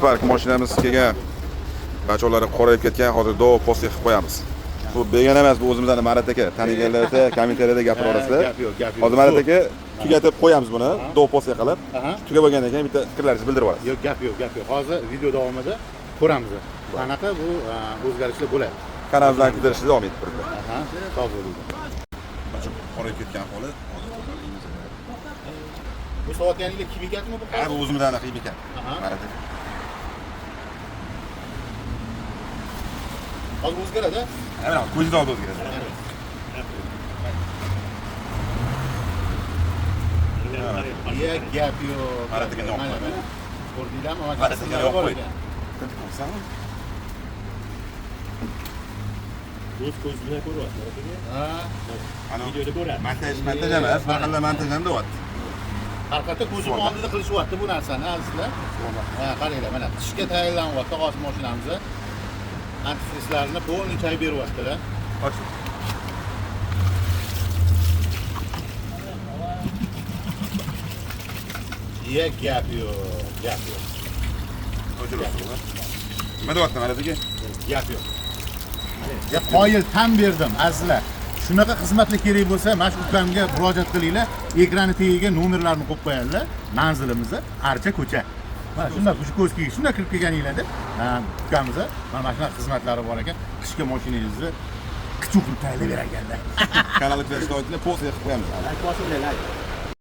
Spark mashinamiz kelgan. Bachorlari qorayib ketgan, hozir do post qilib qo'yamiz. Bu begona emas, bu o'zimizning Marat aka. Taniganlar esa kommentariyada gapira olasizlar. Hozir Marat aka tugatib qo'yamiz buni, do post qilib. Tugab bo'lgandan keyin bitta fikrlaringizni bildirib olasiz. Yo'q, gap yo'q. Hozir video davomida ko'ramiz. Qanaqa bu o'zgarishlar bo'ladi. Kanaldan kidirishni davom etib turibdi. Sog' bo'ling. Qorayib ketgan holi. Bu soatganingda kim ekanmi bu? Ha, bu o'zimizdan qilib ekan. Marat aka. Hozir o'zgaradi. Mana ko'zida oldi o'zgaradi. Ya gap yo'q. Marat aka nima Mana. Ko'rdinglarmi? Mana Marat aka yo'q qo'ydi. Ko'z bilan ko'ryapsiz. Ha. Ana Videoda ko'radi. montaj emas, faqat montaj ham deyapti. Haqiqatda ko'zim oldida qilishyapti bu narsani azizlar. Ha, qaranglar, mana qishga tayyorlanyapti g'oz mashinamiz. Antifrizlarni polni chay beryaptilar. Och. Ya gap yo'q. Nima deyapti Marat aka? Gap yo'q. Ya qoyil tan berdim azizlar. Shunaqa xizmatlar kerak bo'lsa, mana shu ukamga murojaat qilinglar. Ekrani tagiga nomerlarni qo'yib qo'yadilar. Manzilimizni Archa ko'cha. Mana shunday shu ko'zkiga shunday kirib kelganinglarda, ukamiz mana shunaqa xizmatlari bor ekan. Qishki mashinangizni qichuq qilib tayyorlab berganlar. Kanalga kirishni aytib, post qilib qo'yamiz. Like bosinglar, like.